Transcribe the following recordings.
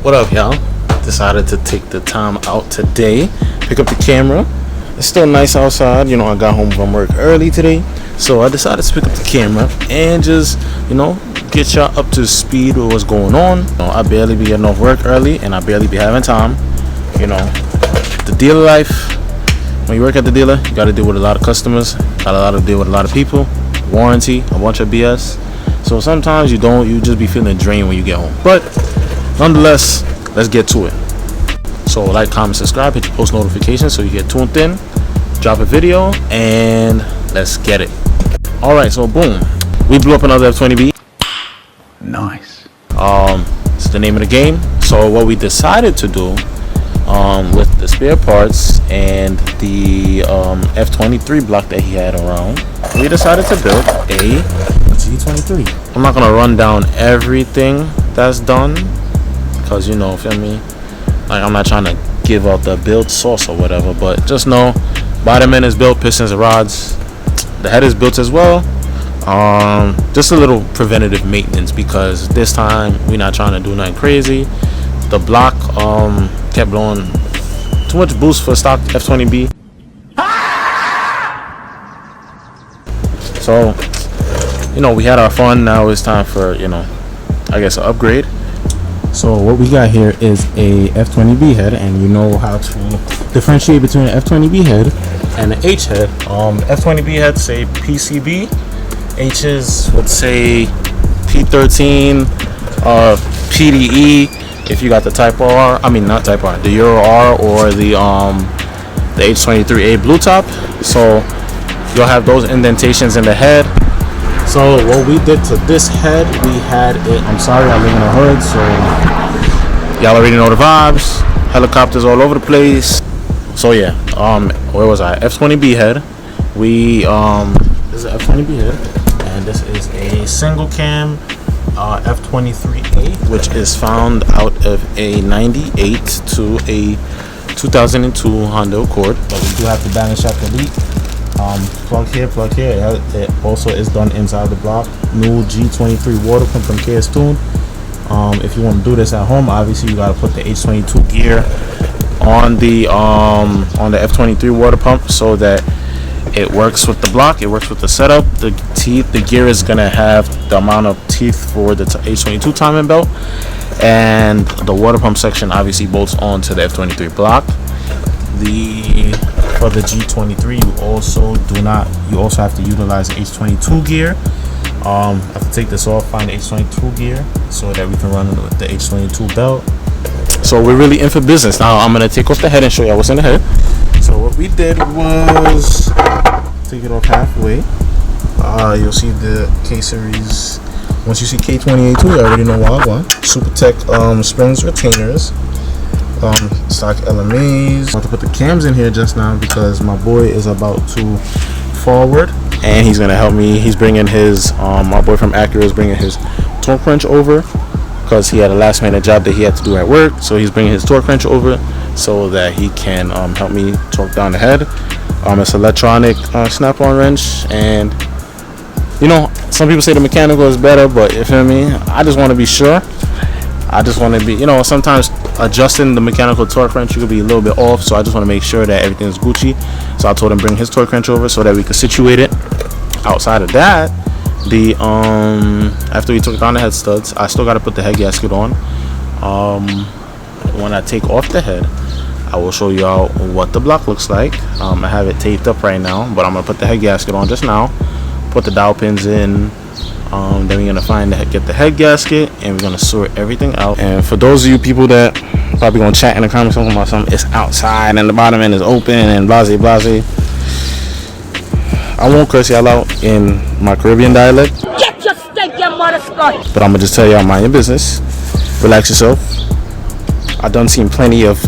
What up, y'all? Decided to take the time out today, pick up the camera. It's still nice outside. You know, I got home from work early today, so I decided to pick up the camera and just, get y'all up to speed with what's going on. I barely be getting off work early, and I barely be having time. The dealer life. When you work at the dealer, you got to deal with a lot of customers, got to deal with a lot of people, warranty, a bunch of BS. So sometimes you just be feeling drained when you get home. But nonetheless, let's get to it. So like, comment, subscribe, hit your post notifications so you get tuned in, drop a video, and let's get it. Alright, so boom, we blew up another F20B. Nice. It's the name of the game. So what we decided to do with the spare parts and the F23 block that he had around, we decided to build a G23. I'm not gonna run down everything that's done because feel me, like, I'm not trying to give out the build sauce or whatever, but just know bottom end is built, pistons and rods, the head is built as well. Just a little preventative maintenance because this time we're not trying to do nothing crazy. The block kept blowing too much boost for stock F20B. So we had our fun. Now it's time for I guess an upgrade. So what we got here is a F20B head, and you know how to differentiate between an F20B head and an H head. F20B head say PCB, H's would say P13, PDE if you got the Type R. I mean not Type R, the Euro R or the H23A blue top. So you'll have those indentations in the head. So what we did to this head, we had it. I'm sorry, I live in a hood, so y'all already know the vibes. Helicopters all over the place. So yeah, where was I? F20B head. This is an F20B head, and this is a single cam F23A, which is found out of a 98 to a 2002 Honda Accord. But we do have the balance shaft elite. Plug here. It also is done inside the block. New G23 water pump from KS Tune. If you want to do this at home, obviously you got to put the H22 gear on the F23 water pump so that it works with the block, it works with the setup. The gear is gonna have the amount of teeth for the H22 timing belt, and the water pump section obviously bolts onto the F23 block. For the G23, you also have to utilize the H22 gear. I have to take this off, find the H22 gear so that we can run with the H22 belt. So we're really in for business. Now I'm gonna take off the head and show you what's in the head. So what we did was take it off halfway. You'll see the K series. Once you see K28 you already know what I want. SuperTech springs retainers. Stock LMAs. I want to put the cams in here just now because my boy is about to forward, and he's gonna help me. He's bringing his my boy from BACKYAAD is bringing his torque wrench over because he had a last minute job that he had to do at work. So he's bringing his torque wrench over so that he can help me torque down the head. It's electronic snap-on wrench, and some people say the mechanical is better, but you feel me, I just want to be sure. I just want to be, sometimes adjusting the mechanical torque wrench, you could be a little bit off, so I just want to make sure that everything's Gucci. So I told him bring his torque wrench over so that we could situate it. Outside of that, after we took down the head studs, I still got to put the head gasket on. When I take off the head, I will show y'all what the block looks like. I have it taped up right now, but I'm gonna put the head gasket on just now, put the dowel pins in. Then we're gonna get the head gasket, and we're gonna sort everything out. And for those of you people that probably gonna chat in the comments talking about something, it's outside and the bottom end is open and blase blase. I won't curse y'all out in my Caribbean dialect. Get your stinking mother scotch. But I'm gonna just tell y'all, mind your business, relax yourself. I done seen plenty of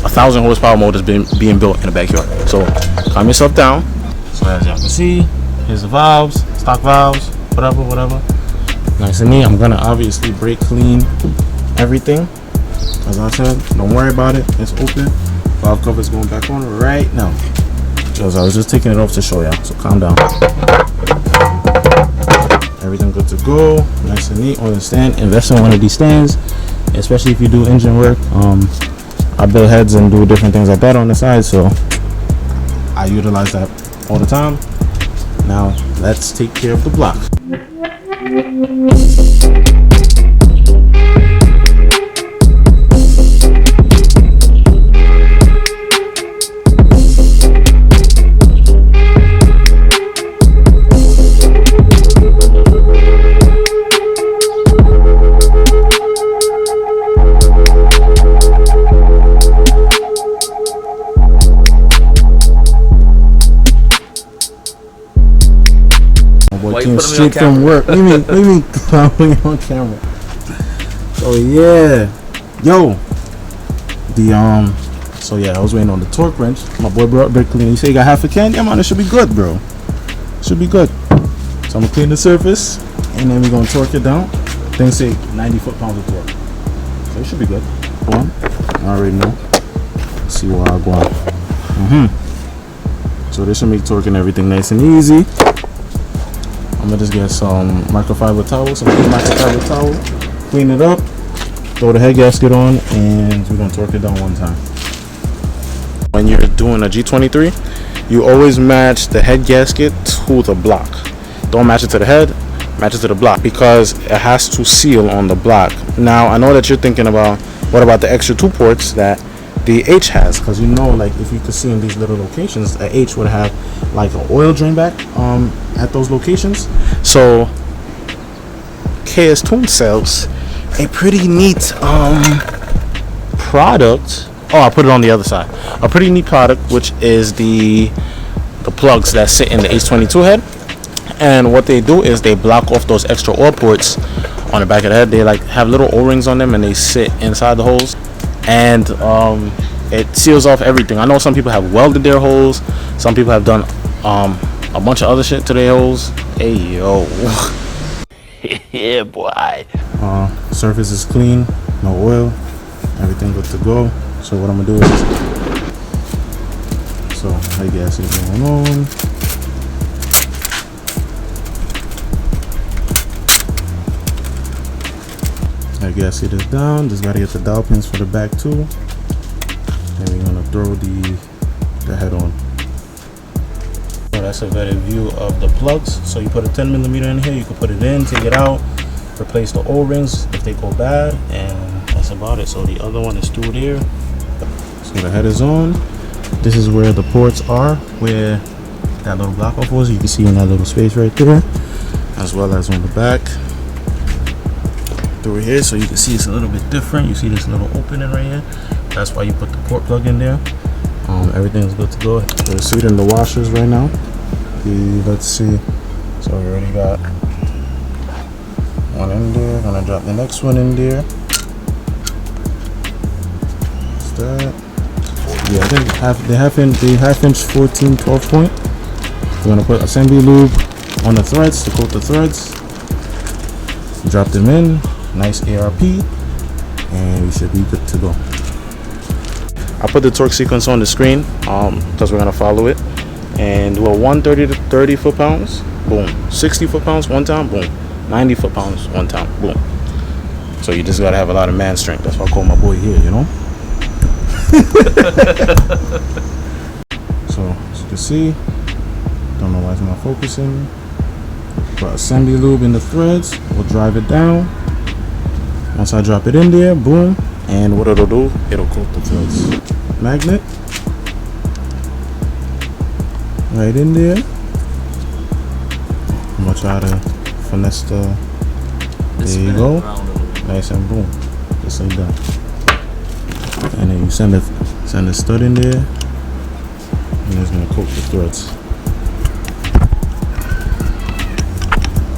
1,000 horsepower motors being built in the backyard. So calm yourself down. So as y'all can see, here's the valves, stock valves. Whatever, nice and neat. I'm gonna obviously brake clean everything. As I said, don't worry about it, it's open. Valve cover is going back on right now because I was just taking it off to show y'all, so calm down. Everything good to go, nice and neat on the stand. Invest in one of these stands especially if you do engine work. I build heads and do different things like that on the side, so I utilize that all the time. Now let's take care of the block. Why you Came putting me on straight from camera? work. What do you mean putting me on camera? Oh yeah, yo, so yeah, I was waiting on the torque wrench. My boy brought brake cleaner. He said you got half a can. Yeah man, it should be good, bro. Should be good. So I'm gonna clean the surface and then we're gonna torque it down. Things say 90 foot-pounds of torque, so it should be good. One, I already know. Let's see where I go on. So this should make torquing everything nice and easy. I'm gonna just get some microfiber towel, some clean microfiber towel, clean it up, throw the head gasket on, and we're gonna torque it down one time. When you're doing a G23, you always match the head gasket to the block. Don't match it to the head, match it to the block, because it has to seal on the block. Now I know that you're thinking about, what about the extra 2 ports that the H has? Because you know, like if you could see in these little locations, the H would have like an oil drain back at those locations. So KS Tune sells a pretty neat product. Oh, I put it on the other side. A pretty neat product, which is the plugs that sit in the H22 head. And what they do is they block off those extra oil ports on the back of the head. They like have little O-rings on them and they sit inside the holes. And it seals off everything. I know some people have welded their holes. Some people have done a bunch of other shit to their holes. Hey yo. Yeah, boy. Surface is clean, no oil, everything good to go. So what I'm gonna do is, so head gasket is going on. Head gasket is down. Just gotta get the dowel pins for the back too. And we're gonna throw the head on. So that's a better view of the plugs. So you put a 10mm in here, you can put it in, take it out, replace the O-rings if they go bad, and that's about it. So the other one is through there. So the head is on. This is where the ports are, where that little block off was. You can see in that little space right there, as well as on the back. Through here, so you can see it's a little bit different. You see this little opening right here. That's why you put the port plug in there. Everything is good to go. We're seating the washers right now. Let's see. So we already got one in there. Gonna drop the next one in there. What's that? Yeah, I think the half inch 14-12 point. We're gonna put assembly lube on the threads to coat the threads. Drop them in. Nice ARP, and we should be good to go. I put the torque sequence on the screen because we're gonna follow it, and do a 130 to 30 foot-pounds, boom. 60 foot-pounds one time, boom. 90 foot-pounds one time, boom. So you just gotta have a lot of man strength. That's why I call my boy here, you know. So as you can see, don't know why it's not focusing. Put assembly lube in the threads. We'll drive it down. Once I drop it in there, boom, and what it'll do, it'll coat the threads. Magnet right in there. I'm gonna try to finesse the. There you go, nice and boom, just like that. And then you send the stud in there, and it's gonna coat the threads.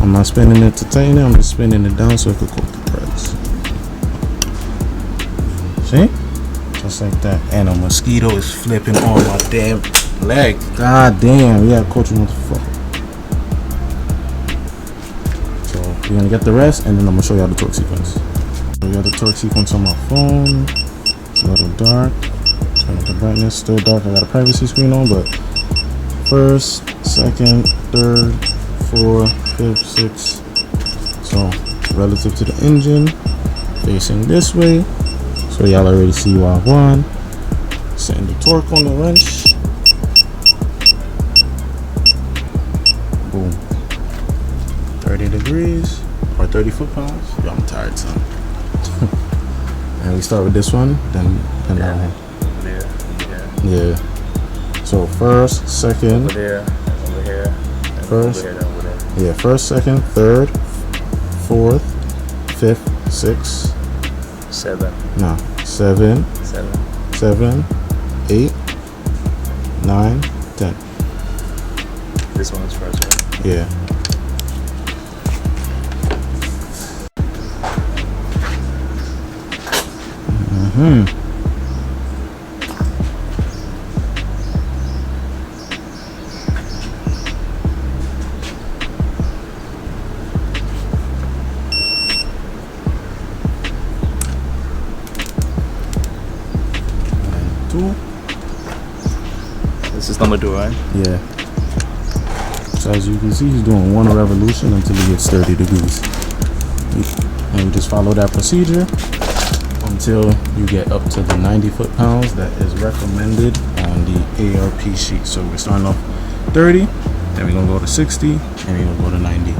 I'm not spinning it to tighten it. I'm just spinning it down so it could coat the threads. See? Just like that. And a mosquito is flipping on my damn leg. God damn. Yeah, coach, what the fuck. So we're gonna get the rest, and then I'm gonna show y'all the torque sequence. So we got the torque sequence on my phone. It's a little dark. Turn up the brightness. Still dark. I got a privacy screen on, but first, second, third, 4, 5, 6. So relative to the engine, facing this way, so y'all already see walk one. Setting the torque on the wrench. Boom. 30 degrees or 30 foot-pounds. Yo, I'm tired, son. And we start with this one, then that one. Yeah. So first, second. Over there, over here. First. Over here, over there. Yeah, first, second, third, fourth, fifth, sixth. 7. No, 7, 7. 8, 9, 10. This one is first, right? Yeah. Two. This is number 2, right? Yeah. So as you can see, he's doing 1 revolution until he gets 30 degrees. And you just follow that procedure until you get up to the 90 foot-pounds that is recommended on the ARP sheet. So we're starting off 30, then we're gonna go to 60, and we're gonna go to 90.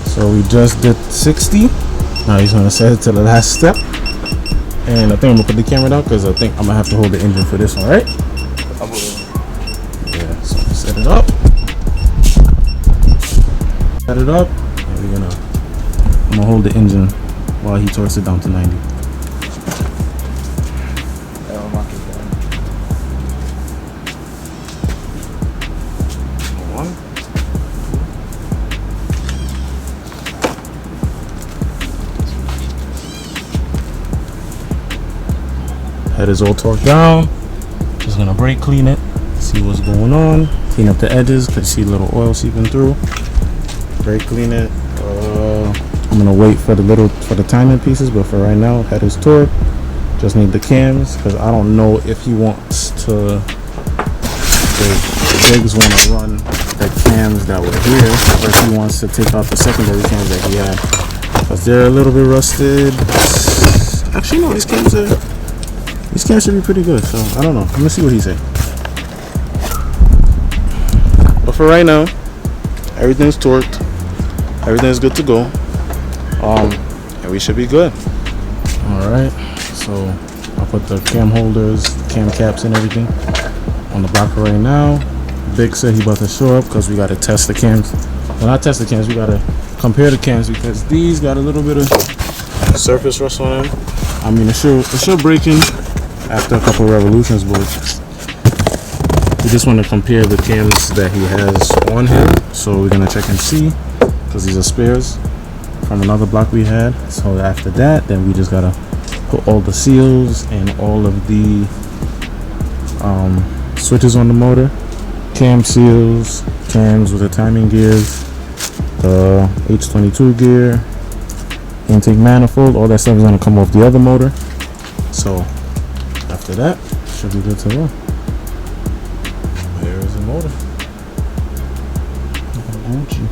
So we just did 60. Now he's gonna set it to the last step. And I think I'm gonna put the camera down because I think I'm gonna have to hold the engine for this one, right? Yeah, so set it up. Set it up, and I'm gonna hold the engine while he torques it down to 90. One. Head is all torqued down. Just gonna brake clean it, see what's going on, clean up the edges because you see a little oil seeping through. Brake clean it. I'm gonna wait for the timing pieces, but for right now, head is torqued. Just need the cams because I don't know if he wants to. The Biggs want to run the cams that were here, or if he wants to take out the secondary cams that he had because they're a little bit rusted. Actually, no, these cams should be pretty good. So I don't know. Let me see what he said. But for right now, everything's torqued. Everything's good to go. And we should be good. Alright, so I'll put the cam holders, cam caps and everything on the block right now. Big said he about to show up because we got to test the cams. Well, not test the cams, we got to compare the cams because these got a little bit of surface rust on them. I mean, it should break in after a couple revolutions, but we just want to compare the cams that he has on him. So we're going to check and see because these are spares from another block we had. So after that, then we just gotta put all the seals and all of the switches on the motor, cam seals, cams with the timing gears, the H22 gear, intake manifold. All that stuff is gonna come off the other motor. So after that, should be good to go. There is the motor. Gucci.